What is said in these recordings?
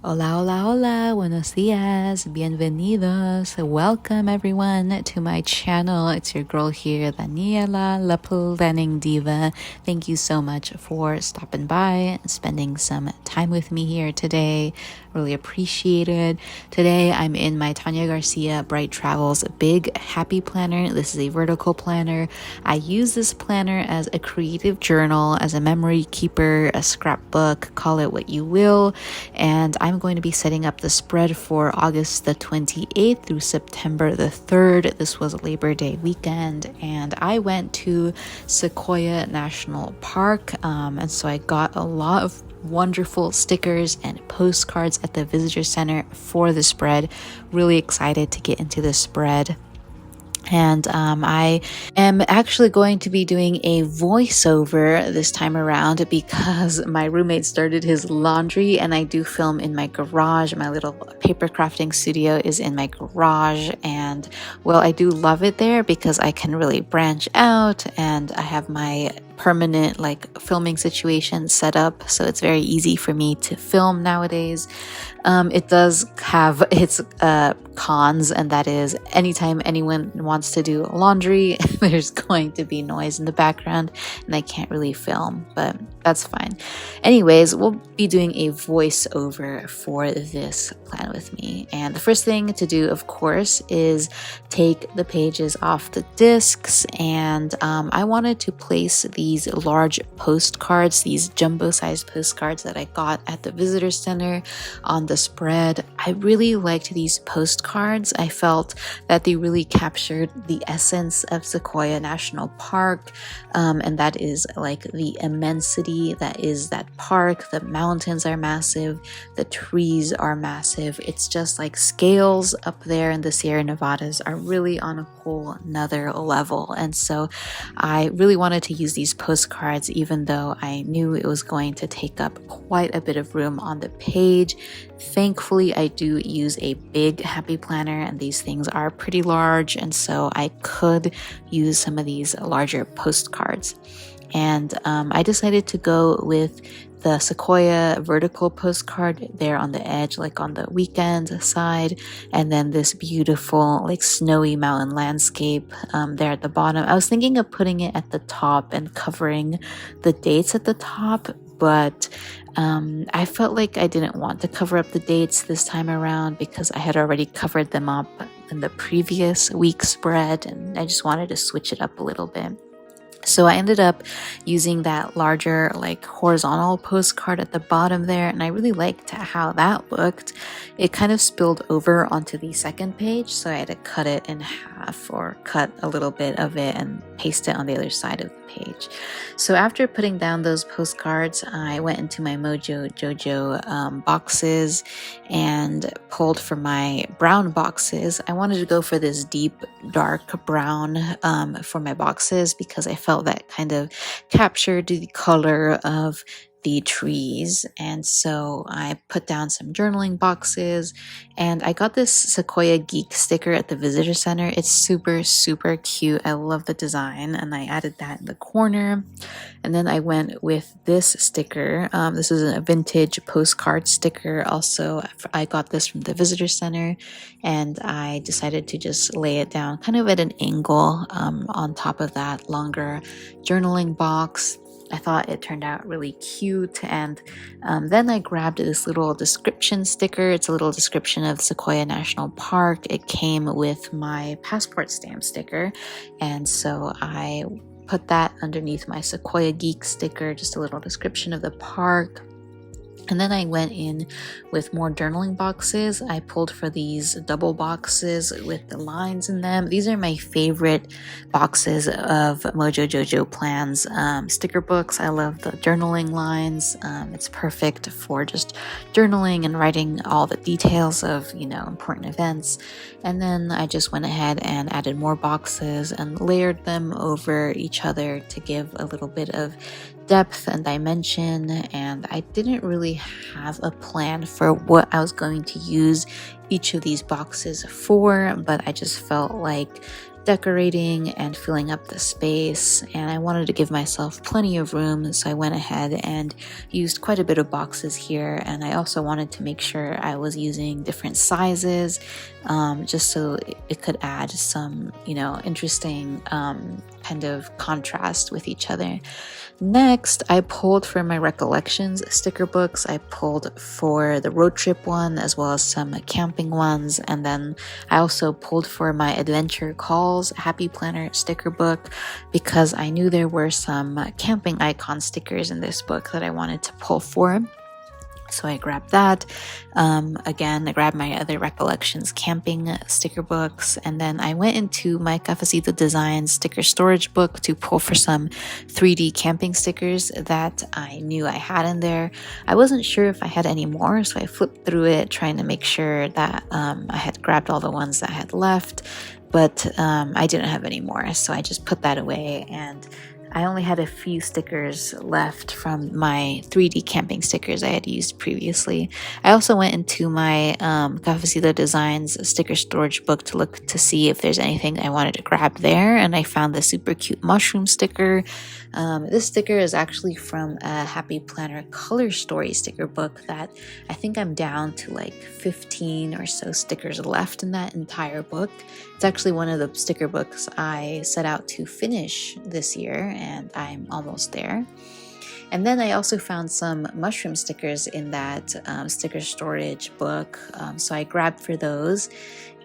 Hola, hola, hola, buenos dias, bienvenidos. Welcome everyone to my channel. It's your girl here, Daniela, la planning diva. Thank you so much for stopping by and spending some time with me here today. Really appreciate it. Today I'm in my Tanya Garcia Bright Travels Big Happy Planner. This is a vertical planner. I use this planner as a creative journal, as a memory keeper, a scrapbook, call it what you will. And I'm going to be setting up the spread for August the 28th through September the 3rd. This was Labor Day weekend, and I went to Sequoia National Park. And so I got a lot of wonderful stickers and postcards at the visitor center for the spread. Really excited to get into the spread. And I am actually going to be doing a voiceover this time around because my roommate started his laundry and I do film in my garage. My little paper crafting studio is in my garage, and well, I do love it there because I can really branch out and I have my permanent filming situation set up, so it's very easy for me to film nowadays. It does have its cons, and that is anytime anyone wants to do laundry, there's going to be noise in the background and I can't really film, but that's fine. Anyways, we'll be doing a voiceover for this plan with me. And the first thing to do, of course, is take the pages off the discs. And I wanted to place these large postcards, these jumbo-sized postcards that I got at the visitor center on the spread. I really liked these postcards. I felt that they really captured the essence of Sequoia National Park, and that is like the immensity that is that park. The mountains are massive, the trees are massive. It's just like scales up there in the Sierra Nevadas are really on a whole nother level. And so I really wanted to use these postcards, even though I knew it was going to take up quite a bit of room on the page. Thankfully, I do use a big happy planner, and these things are pretty large, and so I could use some of these larger postcards. And I decided to go with the Sequoia vertical postcard there on the edge, like on the weekend side, and then this beautiful like snowy mountain landscape there at the bottom. I was thinking of putting it at the top and covering the dates at the top, but I felt like I didn't want to cover up the dates this time around because I had already covered them up in the previous week's spread, and I just wanted to switch it up a little bit. So I ended up using that larger like horizontal postcard at the bottom there, and I really liked how that looked. It kind of spilled over onto the second page, so I had to cut it in half or cut a little bit of it and paste it on the other side of the page. So after putting down those postcards, I went into my Mojo Jojo boxes and pulled from my brown boxes. I wanted to go for this deep dark brown for my boxes because I felt that kind of captured the color of the trees. And so I put down some journaling boxes, and I got this Sequoia Geek sticker at the visitor center. It's super, super cute. I love the design, and I added that in the corner. And then I went with this sticker. This is a vintage postcard sticker. Also, I got this from the visitor center, and I decided to just lay it down kind of at an angle on top of that longer journaling box. I thought it turned out really cute, and then I grabbed this little description sticker. It's a little description of Sequoia National Park. It came with my passport stamp sticker, and so I put that underneath my Sequoia Geek sticker, just a little description of the park. And then I went in with more journaling boxes. I pulled for these double boxes with the lines in them. These are my favorite boxes of Mojo Jojo Plans sticker books. I love the journaling lines. It's perfect for just journaling and writing all the details of, important events. And then I just went ahead and added more boxes and layered them over each other to give a little bit of depth and dimension. And I didn't really have a plan for what I was going to use each of these boxes for, but I just felt like decorating and filling up the space, and I wanted to give myself plenty of room, so I went ahead and used quite a bit of boxes here. And I also wanted to make sure I was using different sizes, just so it could add some, interesting kind of contrast with each other. Next, I pulled for my recollections sticker books. I pulled for the road trip one as well as some camping ones. And then I also pulled for my adventure calls happy planner sticker book, because I knew there were some camping icon stickers in this book that I wanted to pull for. So I grabbed that. Again, I grabbed my other recollections camping sticker books, and then I went into my Cafecito Designs sticker storage book to pull for some 3D camping stickers that I knew I had in there. I wasn't sure if I had any more, so I flipped through it trying to make sure that I had grabbed all the ones that I had left, but I didn't have any more, so I just put that away. And I only had a few stickers left from my 3D camping stickers I had used previously. I also went into my Cafecito Designs sticker storage book to look to see if there's anything I wanted to grab there, and I found the super cute mushroom sticker. This sticker is actually from a Happy Planner color story sticker book that I think I'm down to like 15 or so stickers left in that entire book. It's actually one of the sticker books I set out to finish this year, and I'm almost there. And then I also found some mushroom stickers in that sticker storage book, so I grabbed for those.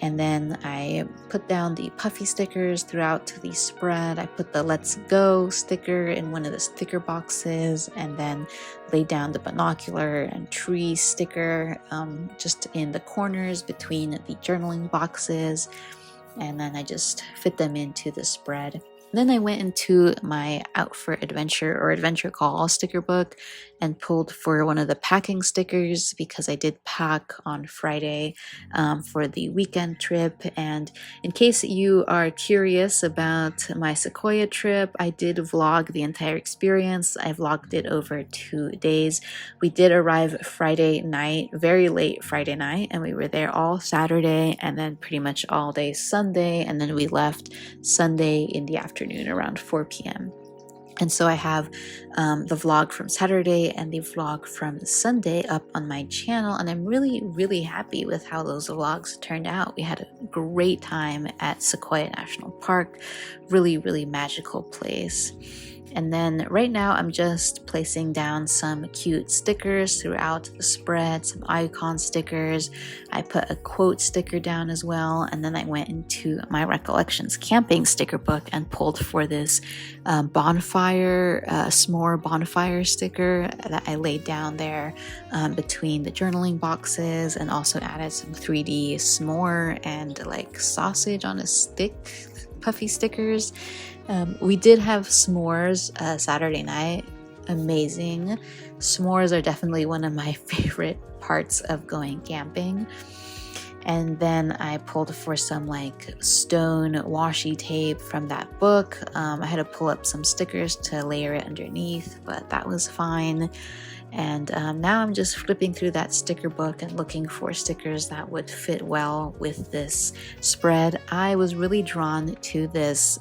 And then I put down the puffy stickers throughout the spread. I put the Let's Go sticker in one of the sticker boxes, and then laid down the binocular and tree sticker just in the corners between the journaling boxes. And then I just fit them into the spread. Then I went into my Out for Adventure or Adventure Call sticker book and pulled for one of the packing stickers, because I did pack on Friday for the weekend trip. And in case you are curious about my Sequoia trip, I did vlog the entire experience. I vlogged it over 2 days. We did arrive Friday night, very late Friday night, and we were there all Saturday and then pretty much all day Sunday, and then we left Sunday in the afternoon around 4 p.m. And so I have the vlog from Saturday and the vlog from Sunday up on my channel, and I'm really happy with how those vlogs turned out. We had a great time at Sequoia National Park, really magical place. And then right now I'm just placing down some cute stickers throughout the spread, some icon stickers. I put a quote sticker down as well. And then I went into my Recollections camping sticker book and pulled for this bonfire, s'more bonfire sticker that I laid down there between the journaling boxes, and also added some 3D s'more and like sausage on a stick puffy stickers. We did have s'mores Saturday night. Amazing. S'mores are definitely one of my favorite parts of going camping. And then I pulled for some like stone washi tape from that book. I had to pull up some stickers to layer it underneath, but that was fine. And now I'm just flipping through that sticker book and looking for stickers that would fit well with this spread. I was really drawn to this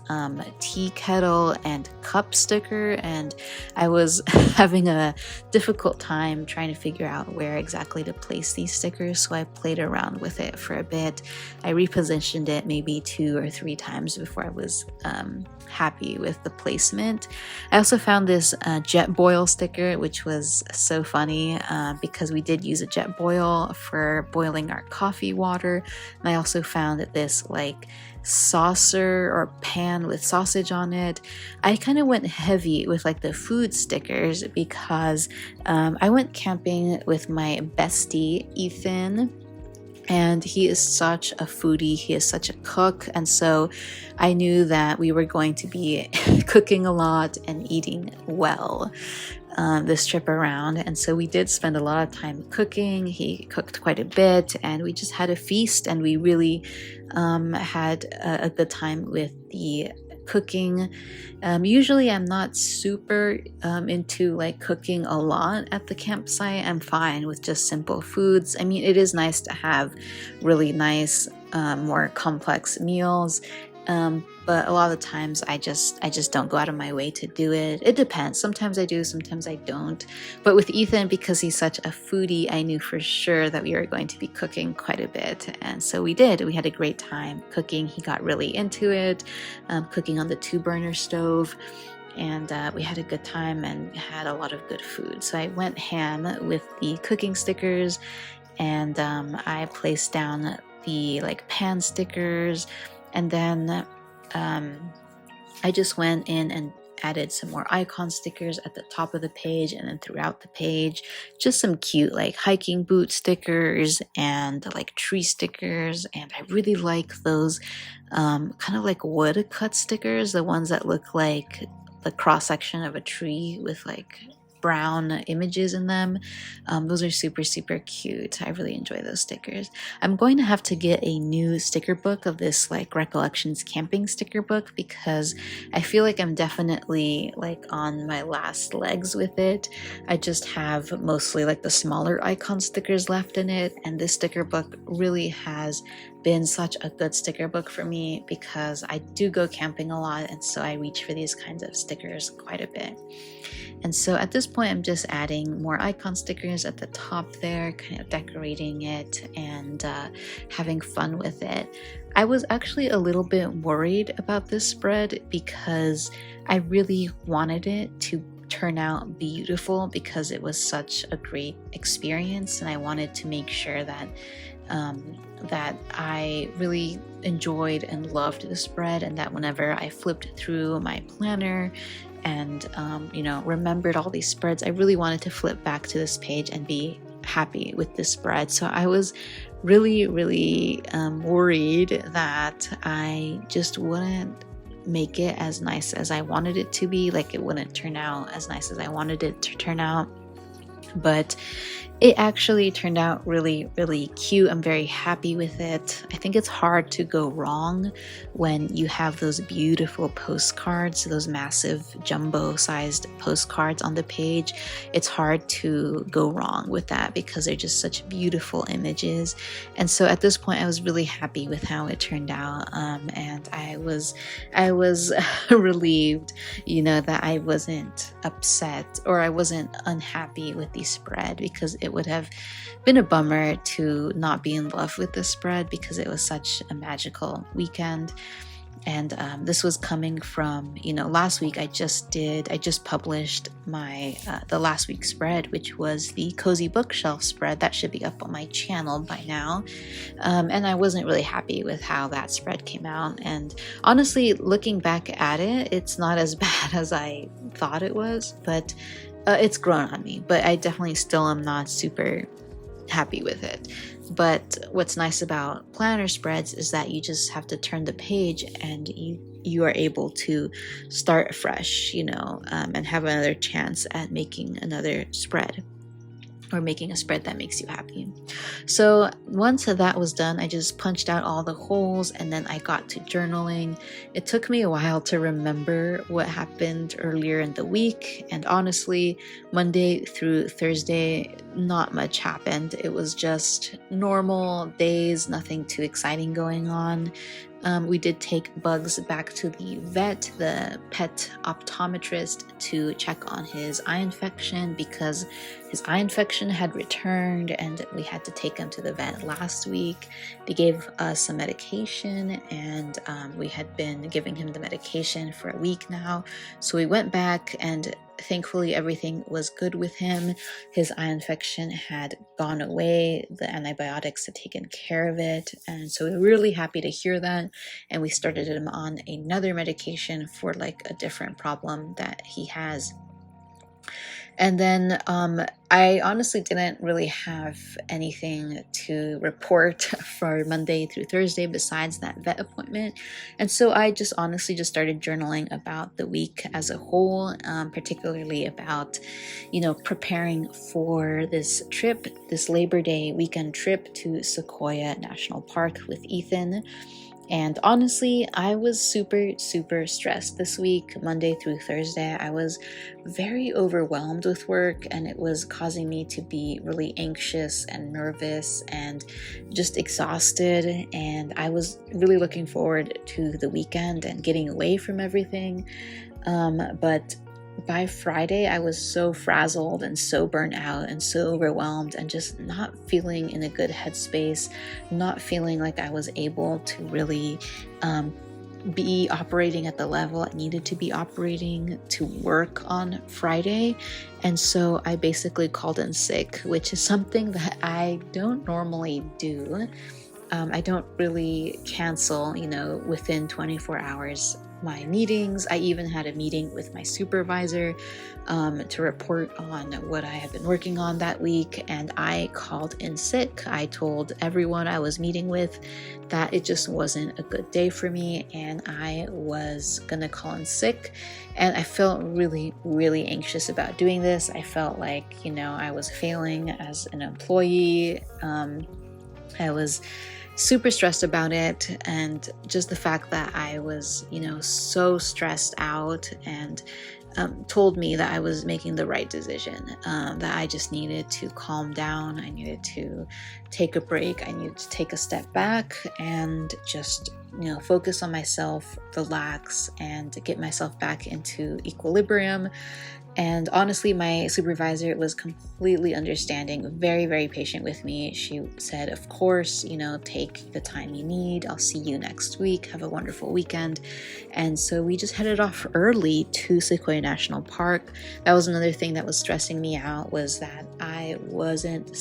tea kettle and cup sticker, and I was having a difficult time trying to figure out where exactly to place these stickers, so I played around with it for a bit. I repositioned it maybe 2 or 3 times before I was happy with the placement. I also found this jet boil sticker, which was so funny because we did use a jet boil for boiling our coffee water. And I also found this like saucer or pan with sausage on it. I kind of went heavy with like the food stickers because I went camping with my bestie Ethan, and he is such a foodie, he is such a cook, and so I knew that we were going to be cooking a lot and eating well this trip around. And so we did spend a lot of time cooking. He cooked quite a bit, and we just had a feast, and we really had a good time with the cooking. Usually I'm not super into like cooking a lot at the campsite. I'm fine with just simple foods. I mean, it is nice to have really nice more complex meals, But a lot of the times I just don't go out of my way to do it. It depends. Sometimes I do, sometimes I don't. But with Ethan, because he's such a foodie, I knew for sure that we were going to be cooking quite a bit. And so we did. We had a great time cooking. He got really into it, cooking on the 2-burner stove. And we had a good time and had a lot of good food. So I went ham with the cooking stickers, and I placed down the like pan stickers, and then I just went in and added some more icon stickers at the top of the page and then throughout the page. Just some cute like hiking boot stickers and like tree stickers. And I really like those kind of like woodcut stickers, the ones that look like the cross section of a tree with like brown images in them. Those are super cute. I really enjoy those stickers. I'm going to have to get a new sticker book of this like recollections camping sticker book, because I feel like I'm definitely like on my last legs with it. I just have mostly like the smaller icon stickers left in it, and this sticker book really has been such a good sticker book for me because I do go camping a lot, and so I reach for these kinds of stickers quite a bit. And so at this point, I'm just adding more icon stickers at the top there, kind of decorating it and having fun with it. I was actually a little bit worried about this spread because I really wanted it to turn out beautiful because it was such a great experience, and I wanted to make sure that that I really enjoyed and loved the spread, and that whenever I flipped through my planner and remembered all these spreads, I really wanted to flip back to this page and be happy with this spread. So I was really worried that I just wouldn't make it as nice as I wanted it to be, like it wouldn't turn out as nice as I wanted it to turn out. But it actually turned out really cute. I'm very happy with it. I think it's hard to go wrong when you have those beautiful postcards, those massive jumbo sized postcards on the page. It's hard to go wrong with that because they're just such beautiful images. And so at this point I was really happy with how it turned out, and I was relieved, that I wasn't upset or I wasn't unhappy with the spread, because it would have been a bummer to not be in love with the spread because it was such a magical weekend. And this was coming from, last week I just published my the last week's spread, which was the cozy bookshelf spread that should be up on my channel by now. And I wasn't really happy with how that spread came out. And honestly, looking back at it, it's not as bad as I thought it was, but it's grown on me. But I definitely still am not super happy with it. But what's nice about planner spreads is that you just have to turn the page and you are able to start fresh, and have another chance at making another spread, or making a spread that makes you happy. So once that was done, I just punched out all the holes and then I got to journaling. It took me a while to remember what happened earlier in the week, and honestly, Monday through Thursday, not much happened. It was just normal days, nothing too exciting going on. We did take Bugs back to the vet, the pet optometrist, to check on his eye infection because his eye infection had returned and we had to take him to the vet last week. They gave us some medication, and we had been giving him the medication for a week now. So we went back, and thankfully everything was good with him. His eye infection had gone away. The antibiotics had taken care of it. And so we were really happy to hear that. And we started him on another medication for like a different problem that he has. And then I honestly didn't really have anything to report for Monday through Thursday besides that vet appointment. And so I just honestly just started journaling about the week as a whole, particularly about, preparing for this trip, this Labor Day weekend trip to Sequoia National Park with Ethan. And honestly, I was super stressed this week, Monday through Thursday. I was very overwhelmed with work, and it was causing me to be really anxious and nervous and just exhausted. And I was really looking forward to the weekend and getting away from everything. But by Friday, I was so frazzled and so burnt out and so overwhelmed and just not feeling in a good headspace, not feeling like I was able to really be operating at the level I needed to be operating to work on Friday. And so I basically called in sick, which is something that I don't normally do. I don't really cancel, within 24 hours my meetings. I even had a meeting with my supervisor to report on what I have been working on that week, and I called in sick. I told everyone I was meeting with that it just wasn't a good day for me, and I was gonna call in sick. And I felt really anxious about doing this. I felt like, I was failing as an employee. I was super stressed about it, and just the fact that I was, so stressed out, and told me that I was making the right decision, that I just needed to calm down. I needed to take a break. I needed to take a step back and just, focus on myself, relax, and get myself back into equilibrium. And honestly, my supervisor was completely understanding, very patient with me. She said, of course, take the time you need. I'll see you next week. Have a wonderful weekend. And so we just headed off early to Sequoia National Park. That was another thing that was stressing me out, was that I wasn't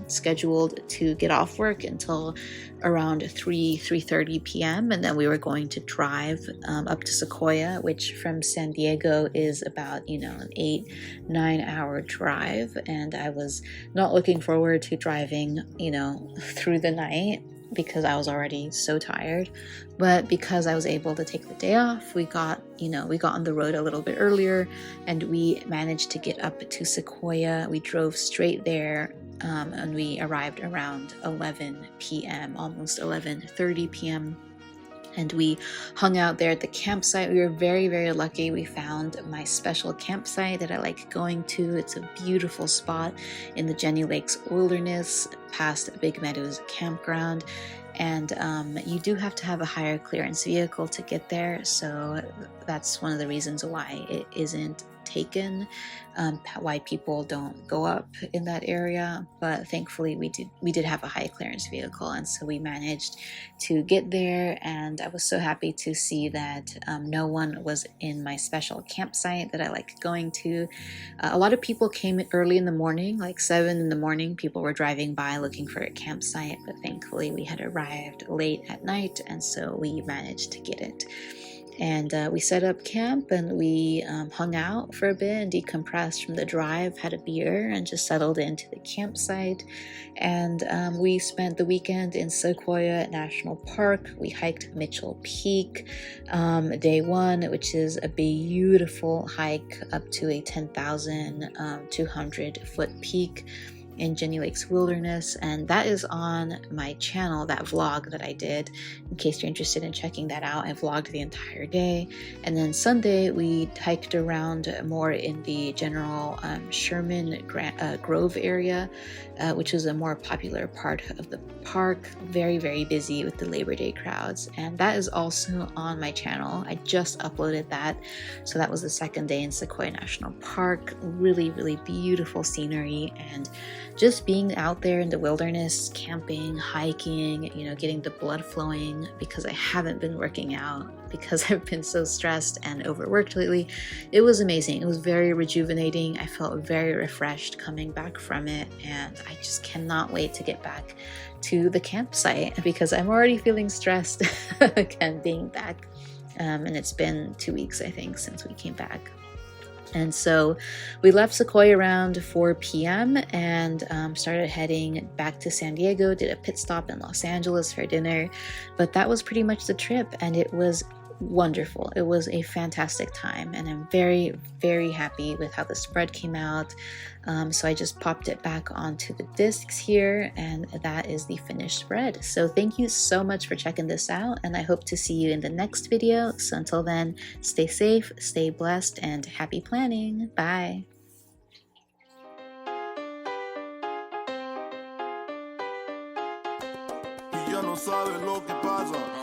scheduled to get off work until around 3:30 p.m. And then we were going to drive up to Sequoia, which from San Diego is about, an 8-9 hour drive. And I was not looking forward to driving, through the night, because I was already so tired. But because I was able to take the day off, we got on the road a little bit earlier, and we managed to get up to Sequoia. We drove straight there, and we arrived around 11 p.m., almost 11:30 p.m. And we hung out there at the campsite. We were very lucky. We found my special campsite that I like going to. It's a beautiful spot in the Jenny Lakes Wilderness, past Big Meadows Campground. And you do have to have a higher clearance vehicle to get there. So that's one of the reasons why it isn't taken, why people don't go up in that area. But thankfully we did have a high clearance vehicle, and so we managed to get there. And I was so happy to see that no one was in my special campsite that I like going to. A lot of people came early in the morning, like 7 in the morning. People were driving by looking for a campsite, but thankfully we had arrived late at night, and so we managed to get it. And we set up camp, and we hung out for a bit and decompressed from the drive, had a beer, and just settled into the campsite. And we spent the weekend in Sequoia National Park. We hiked Mitchell Peak, day one, which is a beautiful hike up to a 10,200 foot peak in Jenny Lakes Wilderness, and that is on my channel, that vlog that I did. In case you're interested in checking that out, I vlogged the entire day. And then Sunday we hiked around more in the general Sherman Grove area, which is a more popular part of the park. Very busy with the Labor Day crowds, and that is also on my channel. I just uploaded that. So that was the second day in Sequoia National Park. Really beautiful scenery, and just being out there in the wilderness, camping, hiking, getting the blood flowing, because I haven't been working out because I've been so stressed and overworked lately. It was amazing. It was very rejuvenating. I felt very refreshed coming back from it, and I just cannot wait to get back to the campsite, because I'm already feeling stressed again being back. And it's been 2 weeks, I think, since we came back. And so we left Sequoia around 4 p.m. and started heading back to San Diego, did a pit stop in Los Angeles for dinner. But that was pretty much the trip, and it was wonderful. It was a fantastic time, and I'm very, very happy with how the spread came out. So I just popped it back onto the discs here, and that is the finished spread. So thank you so much for checking this out, and I hope to see you in the next video. So until then, stay safe, stay blessed, and happy planning. Bye. Y ya no sabes lo que pasa.